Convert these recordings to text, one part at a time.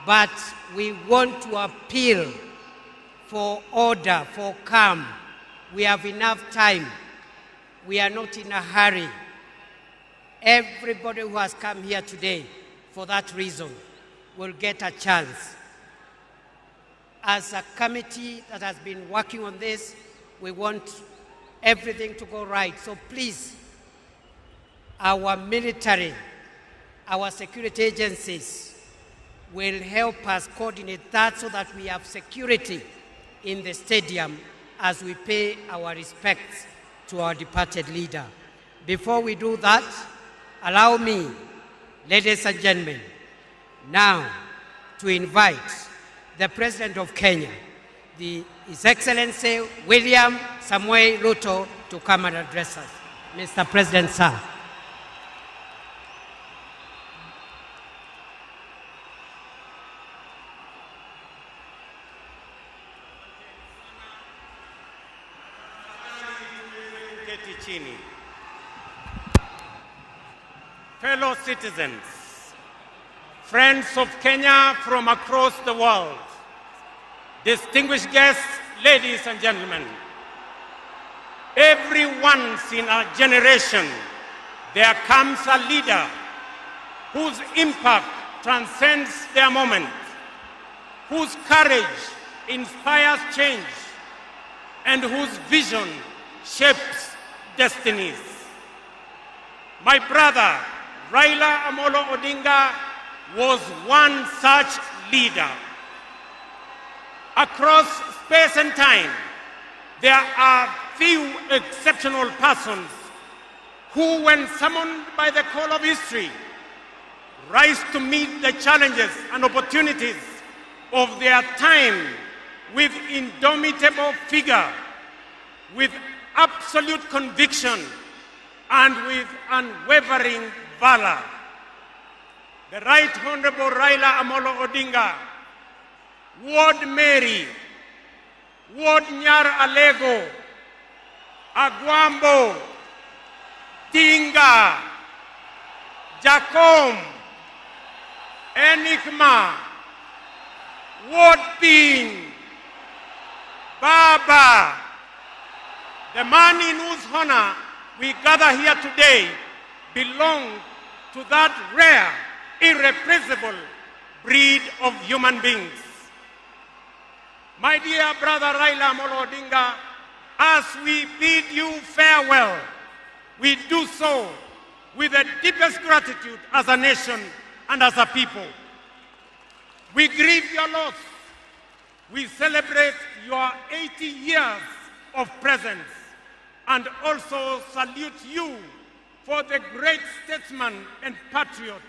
but we want to appeal for order, for calm. We have enough time. We are not in a hurry. Everybody who has come here today for that reason will get a chance. As a committee that has been working on this, we want everything to go right. So please, our military, our security agencies will help us coordinate that so that we have security in the stadium as we pay our respects to our departed leader. Before we do that, allow me, ladies and gentlemen, now to invite the President of Kenya, His Excellency William Samoei Ruto, to come and address us. Mr. President, sir. Fellow citizens, friends of Kenya from across the world, distinguished guests, ladies and gentlemen, every once in a generation, there comes a leader whose impact transcends their moment, whose courage inspires change, and whose vision shapes destinies. My brother, Raila Amolo Odinga, was one such leader. Across space and time, there are few exceptional persons who, when summoned by the call of history, rise to meet the challenges and opportunities of their time with indomitable vigor, with absolute conviction, and with unwavering valor. The Right Honorable Raila Amolo Odinga, Ward Mary, Ward Nyar Alego, Agwambo, Tinga, Jacom, Enigma, Ward Ping, Baba, the man in whose honor we gather here today belonged to that rare, irrepressible breed of human beings. My dear brother Raila Amolo Odinga, as we bid you farewell, we do so with the deepest gratitude as a nation and as a people. We grieve your loss. We celebrate your 80 years of presence and also salute you for the great statesman and patriot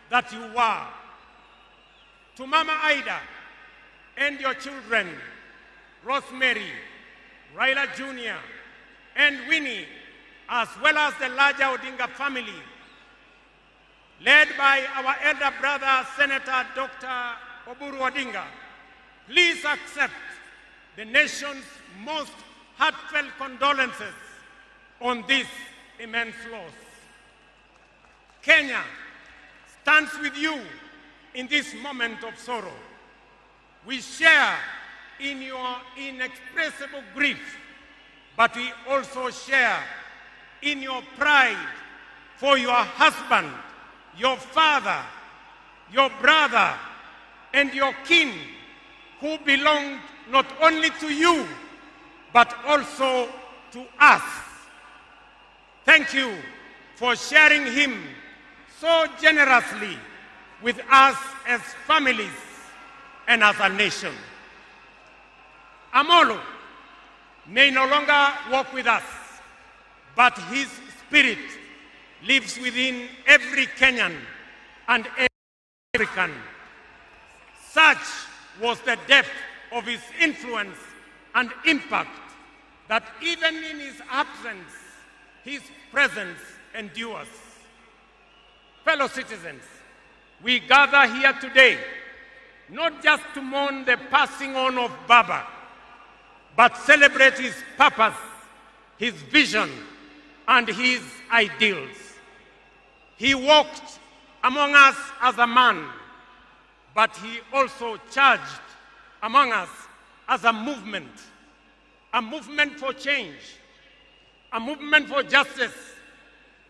that you were. To Mama Ida and your children, Rosemary, Raila Jr., and Winnie, as well as the larger Odinga family, led by our elder brother, Senator Dr. Oburu Odinga, please accept the nation's most heartfelt condolences on this immense loss. Kenya stands with you in this moment of sorrow. We share in your inexpressible grief, but we also share in your pride for your husband, your father, your brother, and your kin, who belonged not only to you, but also to us. Thank you for sharing him so generously with us as families and as a nation. Amolo may no longer walk with us, but his spirit lives within every Kenyan and every African. Such was the depth of his influence and impact that even in his absence, his presence endures. Fellow citizens, we gather here today not just to mourn the passing on of Baba, but celebrate his purpose, his vision, and his ideals. He walked among us as a man, but he also charged among us as a movement for change, a movement for justice,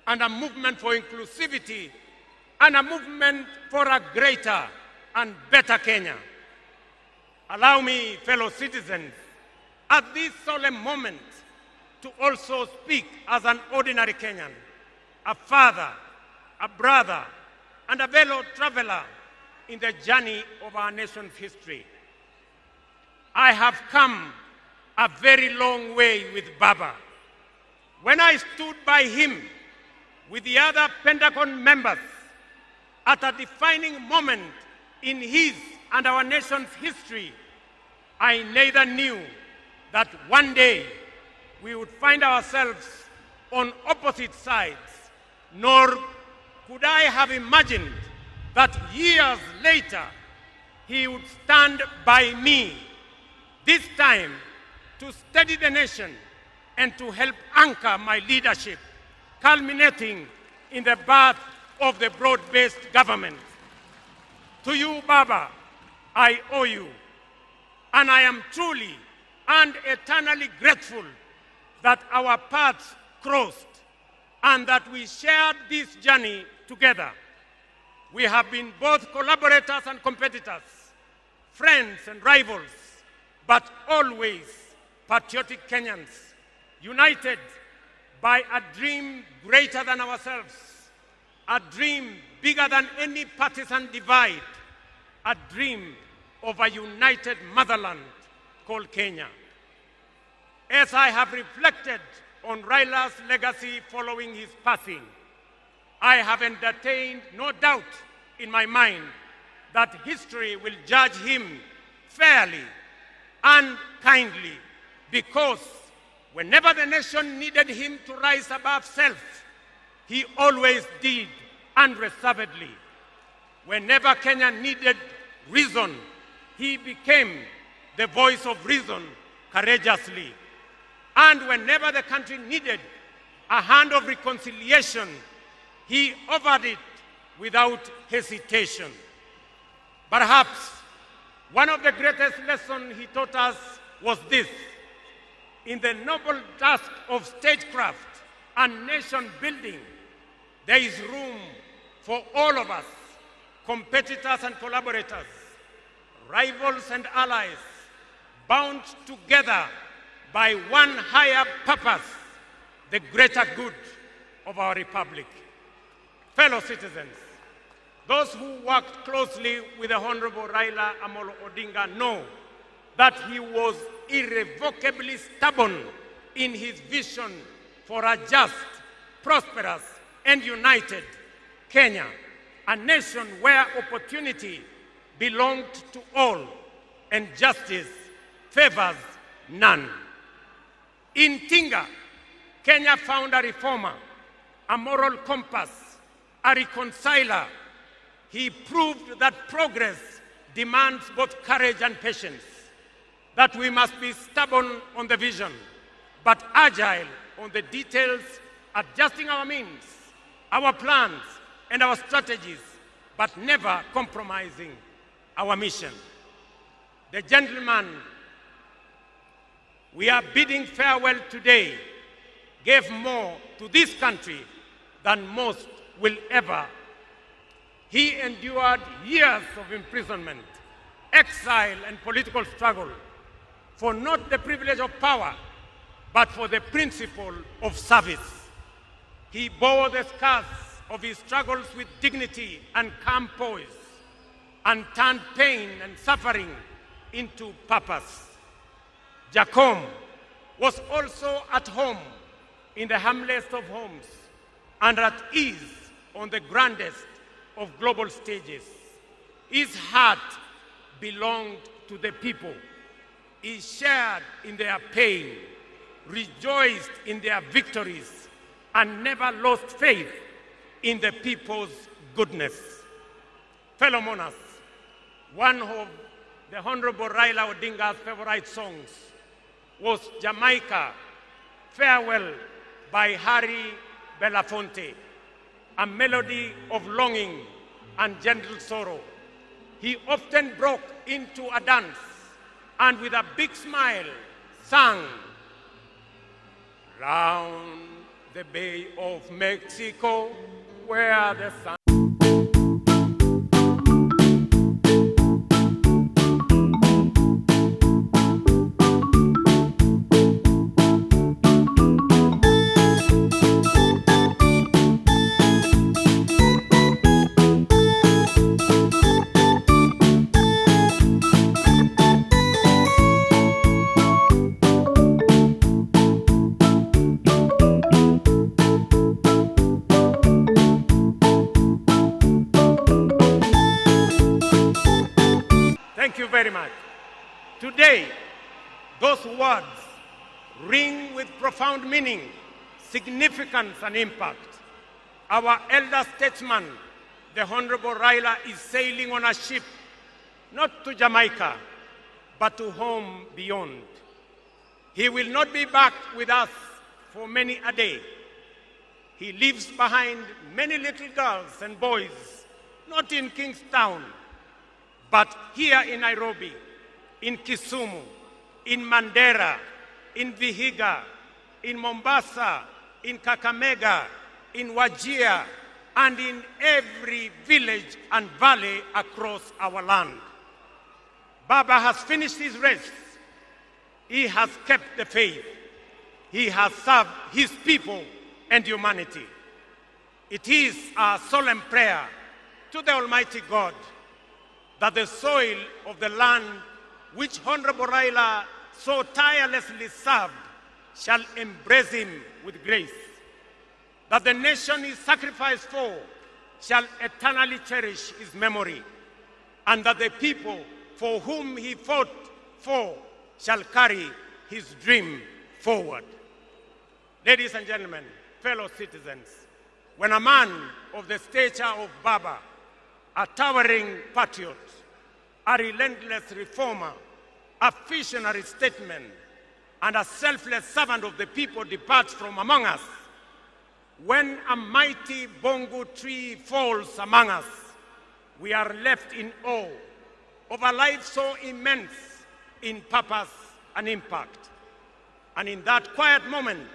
and a movement for inclusivity, and a movement for a greater and better Kenya. Allow me, fellow citizens, at this solemn moment to also speak as an ordinary Kenyan, a father, a brother, and a fellow traveler in the journey of our nation's history. I have come a very long way with Baba. When I stood by him with the other Pentagon members at a defining moment in his and our nation's history, I neither knew that one day we would find ourselves on opposite sides, nor could I have imagined that years later he would stand by me, this time to steady the nation and to help anchor my leadership, culminating in the birth of the broad-based government. To you, Baba, I owe you, and I am truly and eternally grateful that our paths crossed and that we shared this journey together. We have been both collaborators and competitors, friends and rivals, but always patriotic Kenyans, united by a dream greater than ourselves, a dream bigger than any partisan divide, a dream of a united motherland called Kenya. As I have reflected on Raila's legacy following his passing, I have entertained no doubt in my mind that history will judge him fairly and kindly, because whenever the nation needed him to rise above self, he always did unreservedly. Whenever Kenya needed reason, he became the voice of reason courageously. And whenever the country needed a hand of reconciliation, he offered it without hesitation. Perhaps one of the greatest lessons he taught us was this: in the noble task of statecraft and nation building, there is room for all of us, competitors and collaborators, rivals and allies, bound together by one higher purpose, the greater good of our republic. Fellow citizens, those who worked closely with the Honorable Raila Amolo Odinga know that he was irrevocably stubborn in his vision for a just, prosperous, and united Kenya, a nation where opportunity belonged to all and justice favors none. In Tinga, Kenya found a reformer, a moral compass, a reconciler. He proved that progress demands both courage and patience, that we must be stubborn on the vision, but agile on the details, adjusting our means, our plans, and our strategies, but never compromising our mission. The gentleman we are bidding farewell today gave more to this country than most will ever. He endured years of imprisonment, exile, and political struggle for not the privilege of power, but for the principle of service. He bore the scars of his struggles with dignity and calm poise, and turned pain and suffering into purpose. Jacom was also at home in the humblest of homes and at ease on the grandest of global stages. His heart belonged to the people. He shared in their pain, rejoiced in their victories, and never lost faith in the people's goodness. Fellow monarchs, one of the Honorable Raila Odinga's favorite songs was Jamaica, Farewell by Harry Belafonte, a melody of longing and gentle sorrow. he often broke into a dance and with a big smile sang, "Round the Bay of Mexico, where the sun..." Thank you very much. Today, those words ring with profound meaning, significance, and impact. Our elder statesman, the Honorable Raila, is sailing on a ship, not to Jamaica, but to home beyond. He will not be back with us for many a day. He leaves behind many little girls and boys, not in Kingstown, but here in Nairobi, in Kisumu, in Mandera, in Vihiga, in Mombasa, in Kakamega, in Wajir, and in every village and valley across our land. Baba has finished his race. He has kept the faith. He has served his people and humanity. It is our solemn prayer to the Almighty God that the soil of the land which Honorable Raila so tirelessly served shall embrace him with grace, that the nation he sacrificed for shall eternally cherish his memory, and that the people for whom he fought for shall carry his dream forward. Ladies and gentlemen, fellow citizens, when a man of the stature of Baba, a towering patriot, a relentless reformer, a visionary statesman, and a selfless servant of the people departs from among us, when a mighty bongo tree falls among us, we are left in awe of a life so immense in purpose and impact. And in that quiet moment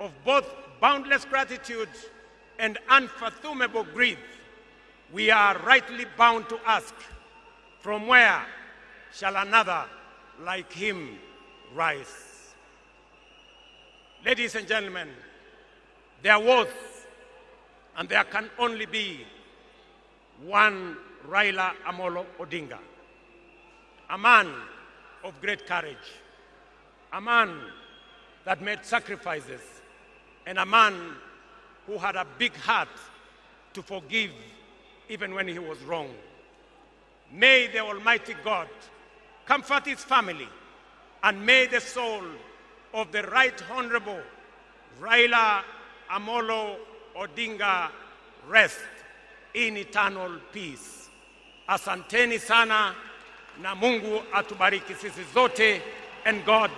of both boundless gratitude and unfathomable grief, we are rightly bound to ask, from where shall another like him rise? Ladies and gentlemen, there was and there can only be one Raila Amolo Odinga, a man of great courage, a man that made sacrifices, and a man who had a big heart to forgive even when he was wrong. May the Almighty God comfort his family, and may the soul of the Right Honorable Raila Amolo Odinga rest in eternal peace. Asanteni sana, na Mungu atubariki sisi zote, and God